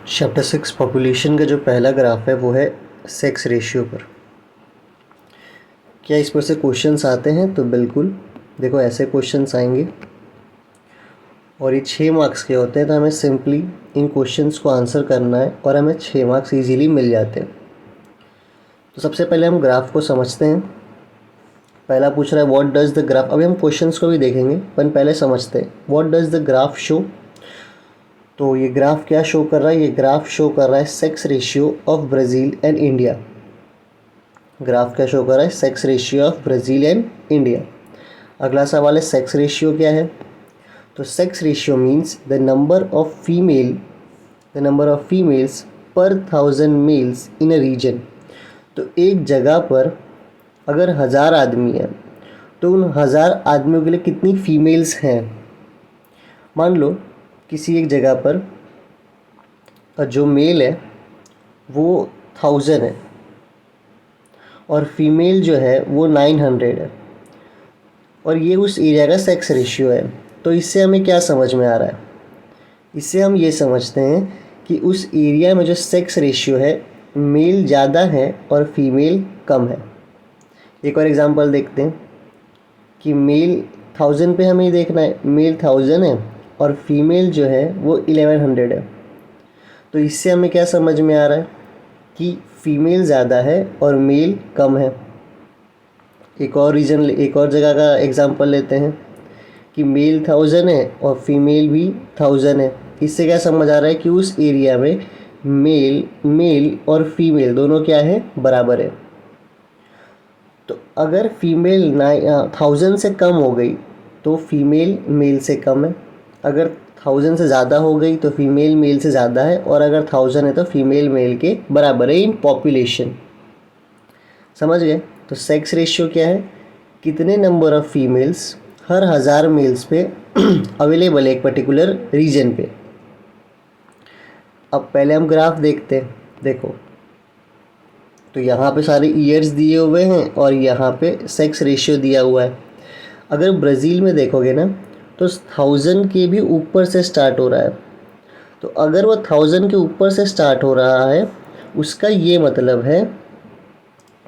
Chapter 6 population का जो पहला ग्राफ है वो है सेक्स रेशियो पर। क्या इस पर से क्वेश्चंस आते हैं? तो बिल्कुल, देखो ऐसे क्वेश्चंस आएंगे और ये 6 मार्क्स के होते हैं, तो हमें सिंपली इन क्वेश्चंस को आंसर करना है और हमें 6 मार्क्स इजीली मिल जाते हैं। तो सबसे पहले हम ग्राफ को समझते हैं। पहला पूछ रहा है व्हाट डज द ग्राफ। अभी हम क्वेश्चंस को भी देखेंगे पर पहले समझते हैं what does the graph show. तो ये ग्राफ क्या शो कर रहा है? ये ग्राफ शो कर रहा है sex ratio of Brazil and India. Graph क्या शो कर रहा है? Sex ratio of Brazil and India. अगला सवाल है सेक्स रेशियो क्या है? तो sex ratio means the number of females पर 1000 मेल्स इन अ रीजन। तो एक जगह पर अगर 1000 आदमी हैं तो उन 1000 आदमियों के लिए कितनी फीमेल्स हैं। मान लो किसी एक जगह पर जो मेल है वो 1000 है और फीमेल जो है वो 900 है और ये उस एरिया का सेक्स रेशियो है। तो इससे हमें क्या समझ में आ रहा है? इससे हम ये समझते हैं कि उस एरिया में जो सेक्स रेशियो है मेल ज़्यादा है और फीमेल कम है। एक और एग्जांपल देखते हैं कि मेल 1000 पे हमें देखना है, मेल 1000 है और फीमेल जो है वो 1100 है। तो इससे हमें क्या समझ में आ रहा है कि फीमेल ज़्यादा है और मेल कम है। एक और जगह का एग्जांपल लेते हैं कि मेल 1000 है और फीमेल भी 1000 है। इससे क्या समझ आ रहा है कि उस एरिया में मेल और फीमेल दोनों क्या है? बराबर है। तो अगर फीमेल 1000 से कम हो गई तो फीमेल मेल से कम है, अगर 1000 से ज़्यादा हो गई तो फीमेल मेल से ज़्यादा है और अगर 1000 है तो फीमेल मेल के बराबर है इन पॉपुलेशन। समझ गए? तो सेक्स रेशियो क्या है? कितने नंबर ऑफ़ फीमेल्स हर 1000 मेल्स पे अवेलेबल है एक पर्टिकुलर रीजन पे। अब पहले हम ग्राफ देखते हैं। देखो तो यहाँ पे सारे ईयर्स दिए हुए हैं और यहाँ पे सेक्स रेशियो दिया हुआ है। अगर ब्राज़ील में देखोगे ना तो 1000 के भी ऊपर से स्टार्ट हो रहा है। तो अगर वो 1000 के ऊपर से स्टार्ट हो रहा है उसका ये मतलब है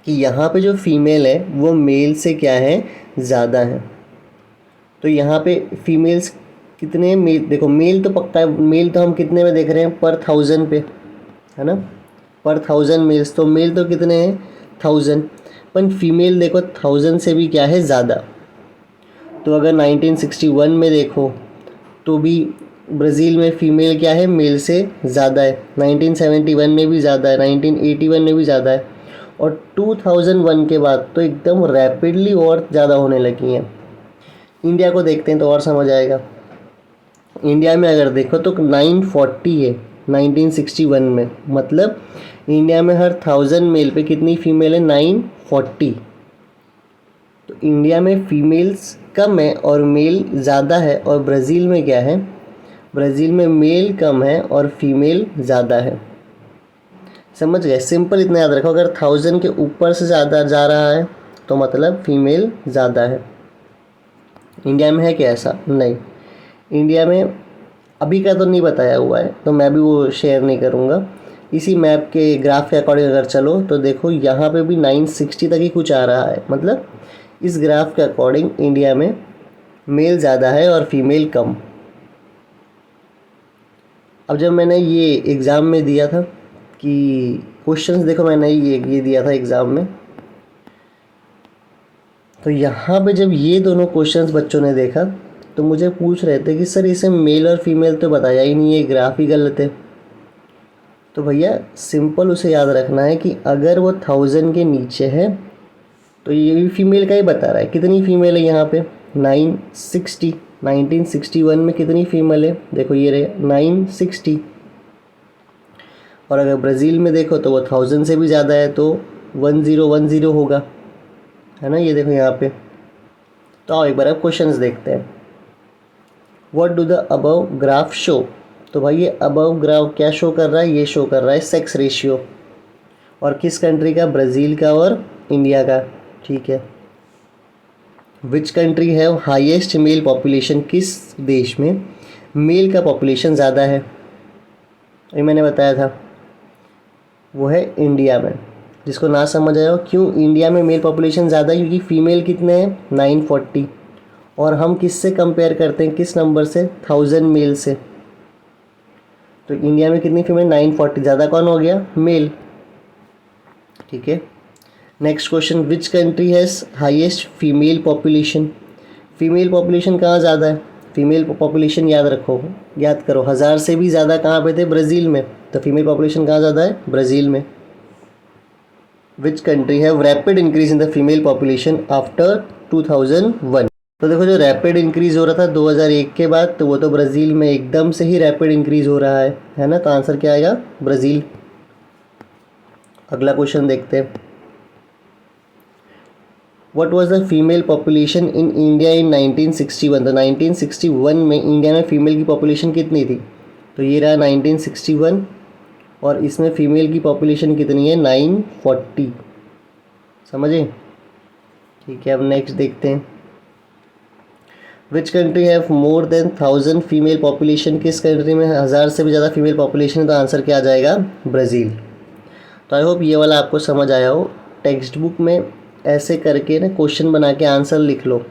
कि यहाँ पे जो फीमेल है वो मेल से क्या है? ज़्यादा है। तो यहाँ पे फीमेल्स कितने मेल, देखो मेल तो पक्का है, मेल तो हम कितने में देख रहे हैं? पर 1000 पे, है ना? पर 1000 मेल्स, तो मेल तो कितने हैं? 1000। पर फीमेल देखो 1000 से भी क्या है? ज़्यादा। तो अगर 1961 में देखो तो भी ब्राज़ील में फ़ीमेल क्या है? मेल से ज़्यादा है। 1971 में भी ज़्यादा है, 1981 में भी ज़्यादा है और 2001 के बाद तो एकदम रैपिडली और ज़्यादा होने लगी हैं। इंडिया को देखते हैं तो और समझ आएगा। इंडिया में अगर देखो तो 940 है 1961 में, मतलब इंडिया में हर 1000 मेल पे कितनी फ़ीमेल है? 940। तो इंडिया में फ़ीमेल्स कम है और मेल ज़्यादा है और ब्राज़ील में क्या है? ब्राज़ील में मेल कम है और फीमेल ज़्यादा है। समझ गए? सिंपल इतना याद रखो, अगर 1000 के ऊपर से ज़्यादा जा रहा है तो मतलब फीमेल ज़्यादा है। इंडिया में है क्या ऐसा? नहीं। इंडिया में अभी का तो नहीं बताया हुआ है तो मैं भी वो शेयर नहीं करूँगा। इसी मैप के ग्राफ के अकॉर्डिंग अगर चलो तो देखो यहाँ पे भी 960 तक ही कुछ आ रहा है। मतलब इस ग्राफ के अकॉर्डिंग इंडिया में मेल ज़्यादा है और फीमेल कम। अब जब मैंने ये एग्ज़ाम में दिया था कि क्वेश्चंस देखो, मैंने ये दिया था एग्ज़ाम में, तो यहाँ पे जब ये दोनों क्वेश्चंस बच्चों ने देखा तो मुझे पूछ रहे थे कि सर इसे मेल और फीमेल तो बताया ही नहीं है, ग्राफ ही गलत है। तो भैया सिंपल उसे याद रखना है कि अगर वो 1000 के नीचे है तो ये भी फीमेल का ही बता रहा है। कितनी फीमेल है यहाँ पे? 960। 1961 में कितनी फीमेल है? देखो ये रहे 960। और अगर ब्राज़ील में देखो तो वो 1000 से भी ज़्यादा है तो 1010 होगा, है ना? ये देखो यहाँ पे। तो आओ एक बार अब क्वेश्चंस देखते हैं। What do the above graph show. तो भाई ये अबव ग्राफ क्या शो कर रहा है? ये शो कर रहा है सेक्स रेशियो। और किस कंट्री का? ब्राज़ील का और इंडिया का। ठीक है। विच कंट्री है हाईएस्ट मेल पॉपुलेशन। किस देश में मेल का पॉपुलेशन ज़्यादा है? ये मैंने बताया था, वो है इंडिया में। जिसको ना समझ आया हो क्यों इंडिया में मेल पॉपुलेशन ज़्यादा है, क्योंकि फ़ीमेल कितने हैं 940, और हम किससे कंपेयर करते हैं, किस नंबर से, 1000 मेल से। तो इंडिया में कितनी फीमेल, 940, ज़्यादा कौन हो गया, मेल। ठीक है। Next question, which country has highest female population. Female population कहाँ ज़्यादा है, फीमेल पॉपुलेशन याद रखो, याद करो, 1000 से भी ज़्यादा कहाँ पे थे, ब्राज़ील में। तो फीमेल पॉपुलेशन कहाँ ज़्यादा है, ब्राज़ील में। Which country have rapid increase in the female population after 2001। तो देखो जो रैपिड इंक्रीज हो रहा था 2001 के बाद, तो वो तो ब्राज़ील में एकदम से ही रैपिड इंक्रीज हो रहा है ना। तो आंसर क्या आएगा, ब्राज़ील। अगला क्वेश्चन देखते हैं, what was the female population in India in 1961। तो 1961 में इंडिया में फ़ीमेल की पॉपुलेशन कितनी थी, तो ये रहा 1961, और इसमें फ़ीमेल की पॉपुलेशन कितनी है, 940। समझे। ठीक है, अब नेक्स्ट देखते हैं, which country have more than 1000 female population. किस कंट्री में 1000 से भी ज़्यादा फीमेल पॉपुलेशन है, तो आंसर क्या आ जाएगा, ब्राज़ील। तो आई होप ये वाला आपको समझ आया हो। टेक्स्ट बुक में ऐसे करके ना क्वेश्चन बना के आंसर लिख लो।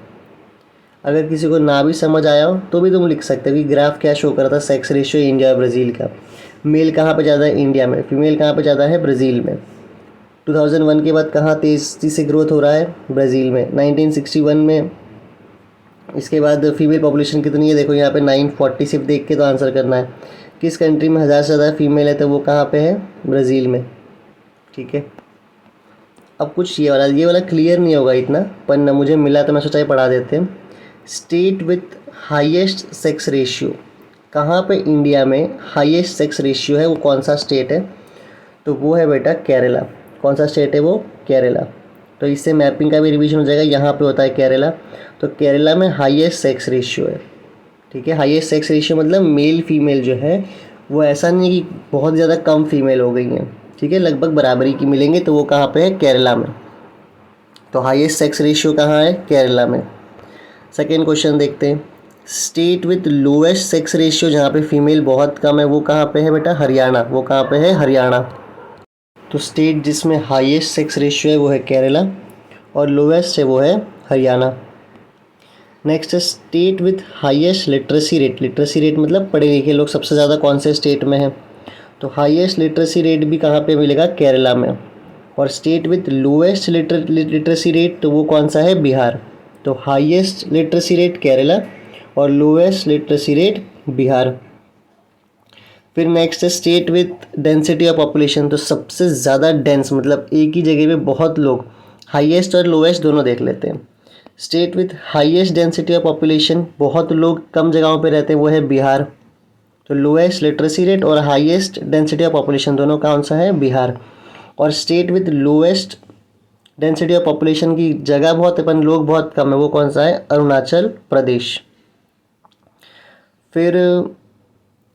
अगर किसी को ना भी समझ आया हो तो भी तुम लिख सकते हो कि ग्राफ क्या शो कर रहा था, सेक्स रेशियो इंडिया और ब्राज़ील का, मेल कहाँ पे ज़्यादा है इंडिया में, फीमेल कहाँ पे ज़्यादा है ब्राज़ील में, 2001 के बाद कहाँ तेज़ी से ग्रोथ हो रहा है, ब्राज़ील में, 1961 में। इसके बाद फीमेल पॉपुलेशन कितनी है, देखो यहाँ पे 940, सिर्फ देख के तो आंसर करना है। किस कंट्री में 1000 से ज़्यादा फीमेल है, तो वो कहाँ पे है, ब्राज़ील में। ठीक है। अब कुछ ये वाला क्लियर नहीं होगा इतना, पर न मुझे मिला तो मैं सोचा पढ़ा देते हैं। State with highest sex ratio, कहाँ पे इंडिया में हाईएस्ट सेक्स रेशियो है, वो कौन सा स्टेट है, तो वो है बेटा केरला। कौन सा स्टेट है वो, केरला। तो इससे मैपिंग का भी रिवीजन हो जाएगा, यहाँ पे होता है केरला। तो केरला में हाईएस्ट सेक्स रेशियो है। ठीक है, हाईएस्ट सेक्स रेशियो मतलब मेल फीमेल जो है वो ऐसा नहीं है कि बहुत ज़्यादा कम फीमेल हो गई हैं। ठीक है, लगभग बराबरी की मिलेंगे, तो वो कहाँ पे है, केरला में। तो हाईएस्ट सेक्स रेशियो कहाँ है, केरला में। सेकेंड क्वेश्चन देखते हैं, state with lowest sex ratio, जहाँ पे फीमेल बहुत कम है, वो कहाँ पे है बेटा, हरियाणा। वो कहाँ पे है, हरियाणा। तो स्टेट जिसमें हाईएस्ट सेक्स रेशियो है वो है केरला, और लोएस्ट है वो है हरियाणा। नेक्स्ट है state with highest literacy rate. Literacy rate मतलब पढ़े लिखे लोग सबसे ज़्यादा कौन से स्टेट में है, तो हाईएस्ट लिटरेसी रेट भी कहाँ पे मिलेगा, केरला में। और state with lowest literacy rate, तो वो कौन सा है, बिहार। तो हाईएस्ट लिटरेसी रेट केरला और लोएस्ट लिटरेसी रेट बिहार। फिर नेक्स्ट है state with density of population. तो सबसे ज़्यादा डेंस मतलब एक ही जगह पे बहुत लोग, हाईएस्ट और लोएस्ट दोनों देख लेते हैं। State with highest density of population, बहुत लोग कम जगहों पे रहते हैं, वो है बिहार। तो लोएस्ट लिटरेसी रेट और हाईएस्ट डेंसिटी ऑफ पॉपुलेशन दोनों कौन सा है, बिहार। और state with lowest density of population की जगह बहुत है पर लोग बहुत कम है, वो कौन सा है, अरुणाचल प्रदेश। फिर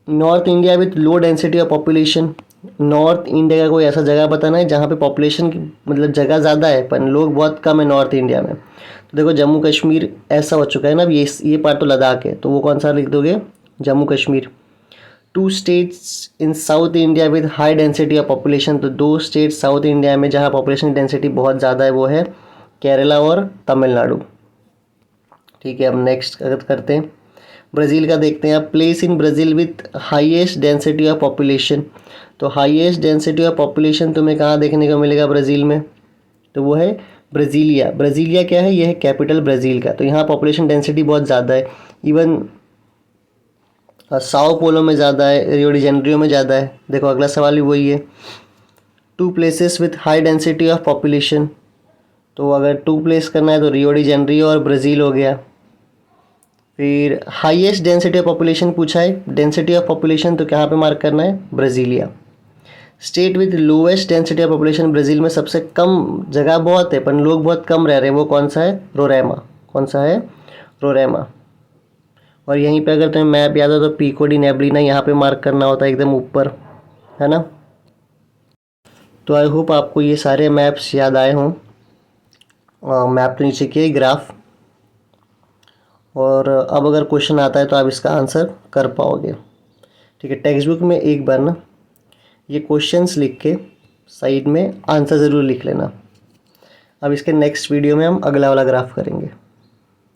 north India with low density of population. North India का कोई ऐसा जगह बताना है जहाँ पे पॉपुलेशन की मतलब जगह ज़्यादा है पर लोग बहुत कम है नॉर्थ इंडिया में। तो देखो जम्मू कश्मीर ऐसा हो चुका है ना, अब ये पार्ट तो लद्दाख है, तो वो कौन सा लिख दोगे, Jammu Kashmir. Two states in South India with high density of population. तो दो स्टेट साउथ इंडिया में जहाँ पॉपुलेशन डेंसिटी बहुत ज़्यादा है वो है केरला और तमिलनाडु। ठीक है, अब नेक्स्ट करते हैं, ब्राज़ील का देखते हैं। अब place in Brazil with highest density of population. तो हाईएस्ट डेंसिटी ऑफ पॉपुलेशन तुम्हें कहाँ देखने को मिलेगा ब्राज़ील में, तो वो है ब्राज़ीलिया। ब्राज़ीलिया क्या है, ये है कैपिटल ब्राज़ील का। तो यहाँ पॉपुलेशन डेंसिटी बहुत ज़्यादा है, इवन साओ पोलो में ज़्यादा है, रियो डी जेनेरियो में ज़्यादा है। देखो अगला सवाल भी वही है, two places with high density of population. तो अगर टू प्लेस करना है तो रियो डी जेनेरियो और ब्राज़ील हो गया। फिर हाईएस्ट डेंसिटी ऑफ पॉपुलेशन पूछा है, डेंसिटी ऑफ पॉपुलेशन तो कहाँ पे मार्क करना है, Brasilia. State with lowest density of population, Brazil में सबसे कम जगह बहुत है पर लोग बहुत कम रह रहे हैं, वो कौन सा है, रोरैमा। कौन सा है, रोरैमा। और यहीं पे अगर तुम्हें मैप याद हो तो पीको डी नेब्लिना यहाँ पे मार्क करना होता है एकदम ऊपर, है ना। तो आई होप आपको ये सारे मैप्स याद आए हों। मैप तो नीचे किए ग्राफ, और अब अगर क्वेश्चन आता है तो आप इसका आंसर कर पाओगे। ठीक है, टेक्स्ट बुक में एक बार ना ये क्वेश्चंस लिख के साइड में आंसर ज़रूर लिख लेना। अब इसके नेक्स्ट वीडियो में हम अगला वाला ग्राफ करेंगे।